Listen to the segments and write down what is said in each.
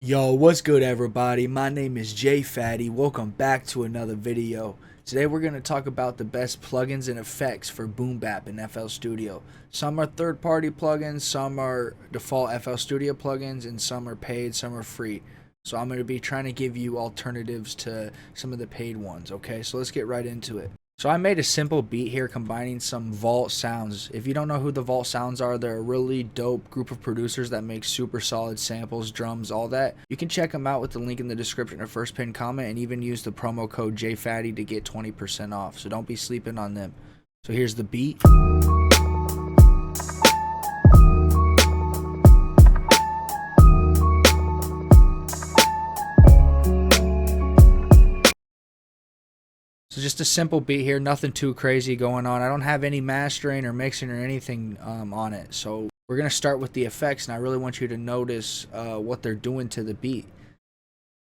Yo, what's good everybody? My name is Jay Fatty. Welcome back to another video. Today we're going to talk about the best plugins and effects for Boom Bap in FL Studio. Some are third-party plugins, some are default FL Studio plugins, and some are paid, some are free. So I'm going to be trying to give you alternatives to some of the paid ones, okay? So let's get right into it. So I made a simple beat here combining some Vault sounds. If you don't know who the Vault sounds are, they're a really dope group of producers that make super solid samples, drums, all that. You can check them out with the link in the description or first pinned comment, and even use the promo code JFatty to get 20% off. So don't be sleeping on them. So here's the beat. So just a simple beat here, nothing too crazy going on. I don't have any mastering or mixing or anything on it. So we're going to start with the effects, and I really want you to notice what they're doing to the beat.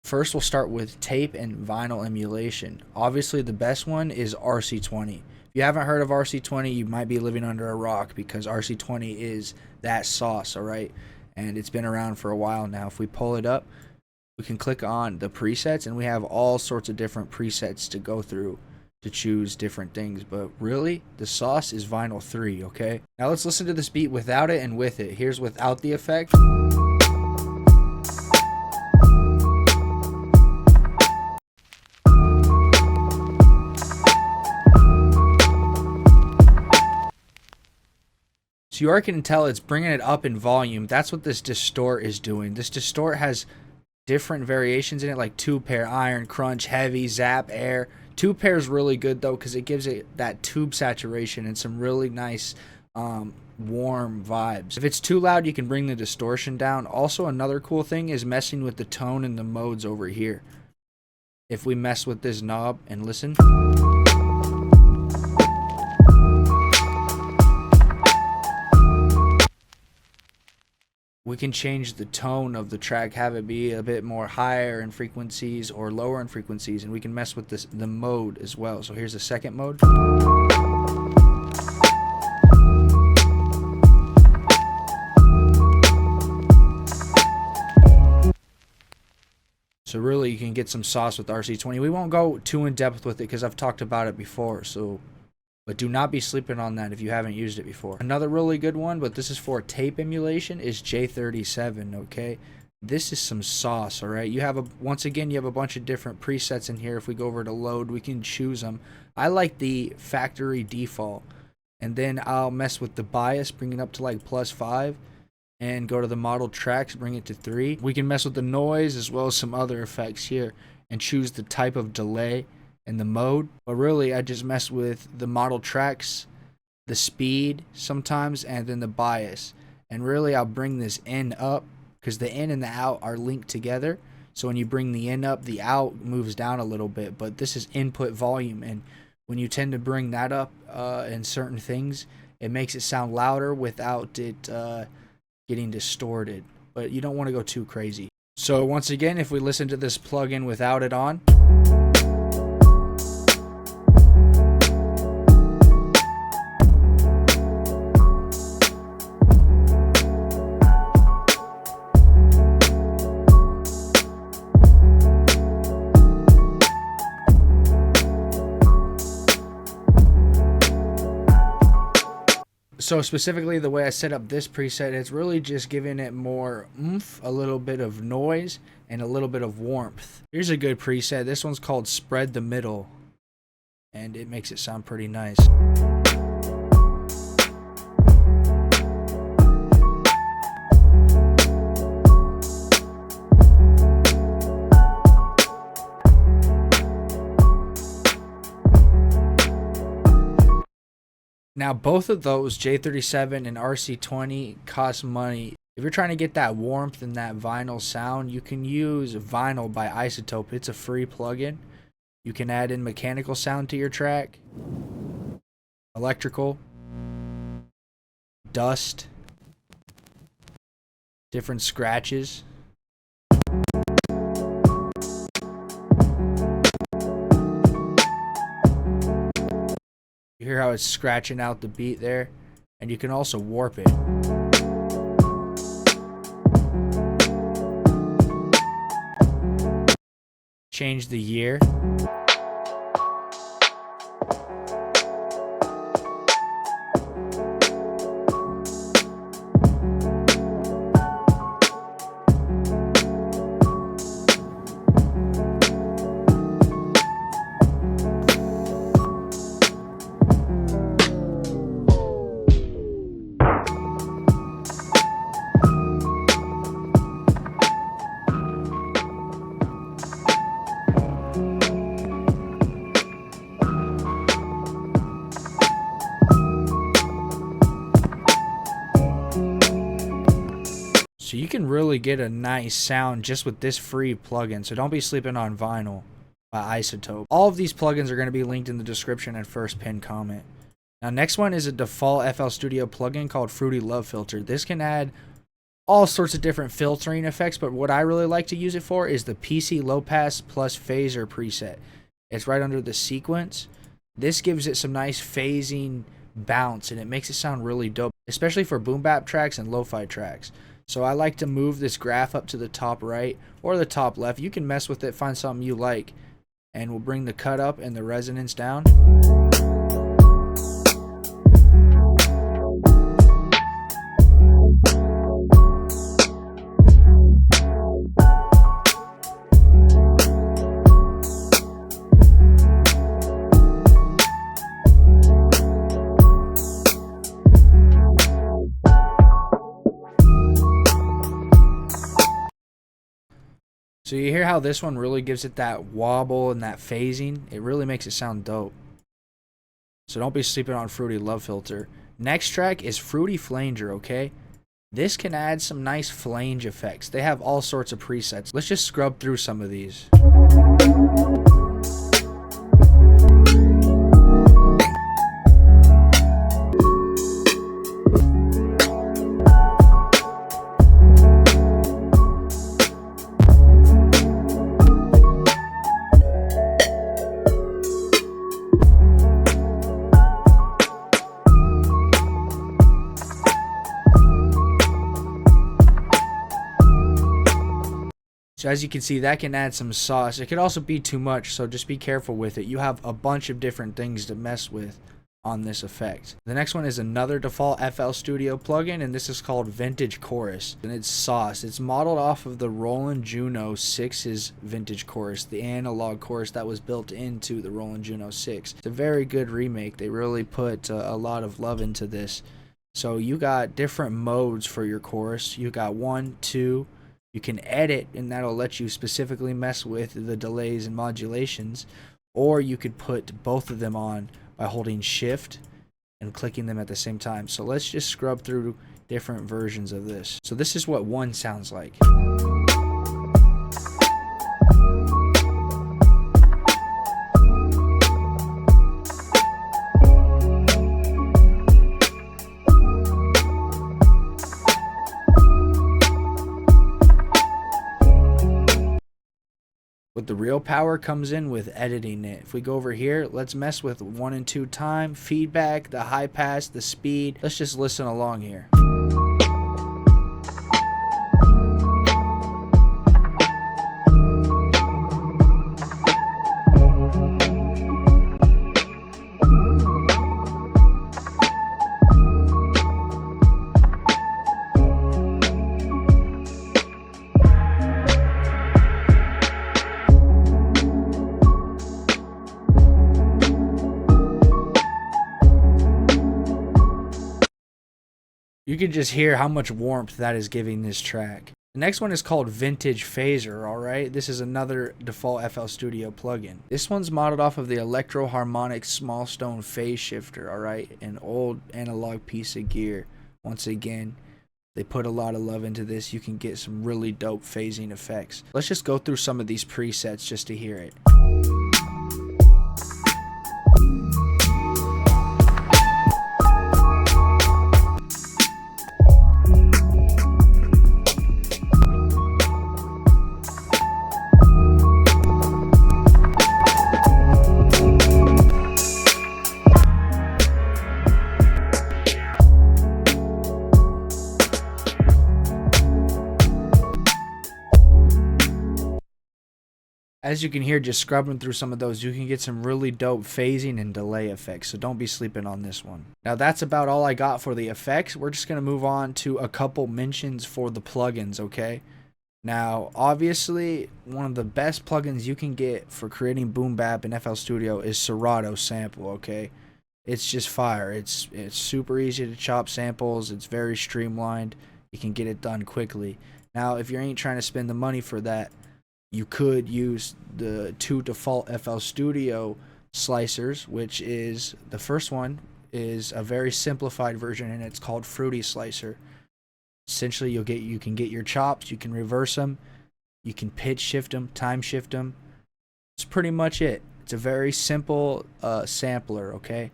First, we'll start with tape and vinyl emulation. Obviously, the best one is RC20. If you haven't heard of RC20, you might be living under a rock, because RC20 is that sauce, alright? And it's been around for a while now. If we pull it up, we can click on the presets, and we have all sorts of different presets to go through to choose different things. But really, the sauce is vinyl 3, okay? Now let's listen to this beat without it and with it. Here's without the effect. So you already can tell it's bringing it up in volume. That's what this distort is doing. This distort has different variations in it, like 2-pair, iron, crunch, heavy, zap, air. 2-pair is really good though, because it gives it that tube saturation and some really nice warm vibes. If it's too loud, you can bring the distortion down. Also, another cool thing is messing with the tone and the modes over here. If we mess with this knob and listen, we can change the tone of the track, have it be a bit more higher in frequencies or lower in frequencies, and we can mess with the mode as well. So here's the second mode. So really, you can get some sauce with RC20. We won't go too in depth with it because I've talked about it before, but do not be sleeping on that if you haven't used it before. Another really good one, but this is for tape emulation, is J37, okay? This is some sauce, alright? You have once again, you have a bunch of different presets in here. If we go over to load, we can choose them. I like the factory default. And then I'll mess with the bias, bring it up to like +5. And go to the model tracks, bring it to 3. We can mess with the noise as well as some other effects here. And choose the type of delay and the mode. But really, I just mess with the model tracks, the speed sometimes, and then the bias. And really, I'll bring this in up, because the in and the out are linked together. So when you bring the in up, the out moves down a little bit. But this is input volume, and when you tend to bring that up in certain things, it makes it sound louder without it getting distorted. But you don't want to go too crazy. So once again, if we listen to this plugin without it on, so specifically the way I set up this preset, it's really just giving it more oomph, a little bit of noise, and a little bit of warmth. Here's a good preset. This one's called Spread the Middle, and it makes it sound pretty nice. Now, both of those, J37 and RC20, cost money. If you're trying to get that warmth and that vinyl sound, you can use Vinyl by Isotope. It's a free plugin. You can add in mechanical sound to your track, electrical, dust, different scratches. You hear how it's scratching out the beat there? And you can also warp it. change the year. So you can really get a nice sound just with this free plugin. So don't be sleeping on Vinyl by Isotope. All of these plugins are going to be linked in the description and first pinned comment. Now next one is a default FL Studio plugin called Fruity Love Filter. This can add all sorts of different filtering effects, but what I really like to use it for is the PC Low Pass plus Phaser preset. It's right under the sequence. This gives it some nice phasing bounce and it makes it sound really dope, especially for boom bap tracks and lo-fi tracks. So I like to move this graph up to the top right or the top left. You can mess with it, find something you like, and we'll bring the cut up and the resonance down. So you hear how this one really gives it that wobble and that phasing? It really makes it sound dope. So don't be sleeping on Fruity Love Filter. Next track is Fruity Flanger, okay? This can add some nice flange effects. They have all sorts of presets. Let's just scrub through some of these. So as you can see, that can add some sauce. It could also be too much, so just be careful with it. You have a bunch of different things to mess with on this effect. The next one is another default FL Studio plugin, and this is called Vintage Chorus, and it's sauce. It's modeled off of the Roland Juno 6's Vintage Chorus, the analog chorus that was built into the Roland Juno 6. It's a very good remake. They really put a lot of love into this. So you got different modes for your chorus. You got 1, 2. You can edit, and that'll let you specifically mess with the delays and modulations, or you could put both of them on by holding shift and clicking them at the same time. So let's just scrub through different versions of this. So this is what one sounds like. What the real power comes in with editing it. If we go over here, let's mess with 1 and 2 time, feedback, the high pass, the speed. Let's just listen along here. You can just hear how much warmth that is giving this track. The next one is called Vintage Phaser, alright? This is another default FL Studio plugin. This one's modeled off of the Electro Harmonic Small Stone Phase Shifter, alright? An old analog piece of gear. Once again, they put a lot of love into this. You can get some really dope phasing effects. Let's just go through some of these presets just to hear it. As you can hear, just scrubbing through some of those, you can get some really dope phasing and delay effects, so don't be sleeping on this one. Now that's about all I got for the effects. We're just going to move on to a couple mentions for the plugins, okay? Now, obviously, one of the best plugins you can get for creating boom bap in FL Studio is Serato sample, okay? It's just fire. It's super easy to chop samples. It's very streamlined. You can get it done quickly. Now, if you ain't trying to spend the money for that, you could use the 2 default FL Studio slicers, which is, the first one is a very simplified version, and it's called Fruity Slicer. Essentially, you can get your chops, you can reverse them, you can pitch shift them, time shift them. It's pretty much it. It's a very simple sampler, okay?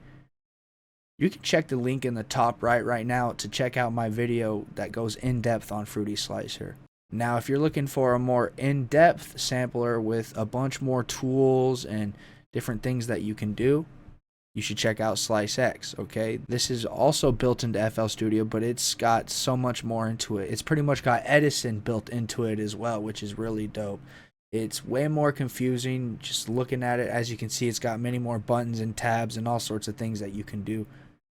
You can check the link in the top right now to check out my video that goes in depth on Fruity Slicer. Now, if you're looking for a more in-depth sampler with a bunch more tools and different things that you can do, you should check out SliceX, okay? This is also built into FL Studio, but it's got so much more into it. It's pretty much got Edison built into it as well, which is really dope. It's way more confusing just looking at it. As you can see, it's got many more buttons and tabs and all sorts of things that you can do.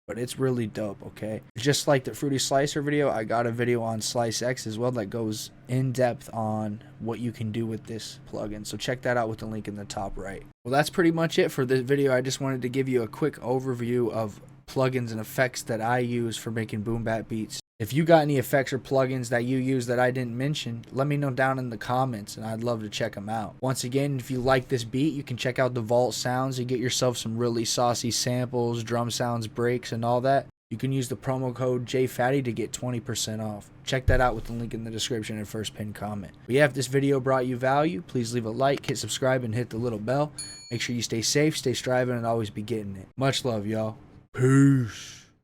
But it's really dope, okay? Just like the Fruity Slicer video, I got a video on SliceX as well that goes in depth on what you can do with this plugin. So check that out with the link in the top right. Well, that's pretty much it for this video. I just wanted to give you a quick overview of plugins and effects that I use for making boom bap beats. If you got any effects or plugins that you use that I didn't mention, let me know down in the comments and I'd love to check them out. Once again, if you like this beat, you can check out the Vault Sounds and get yourself some really saucy samples, drum sounds, breaks, and all that. You can use the promo code JFATTY to get 20% off. Check that out with the link in the description and first pinned comment. But yeah, if this video brought you value, please leave a like, hit subscribe, and hit the little bell. Make sure you stay safe, stay striving, and always be getting it. Much love, y'all. Peace.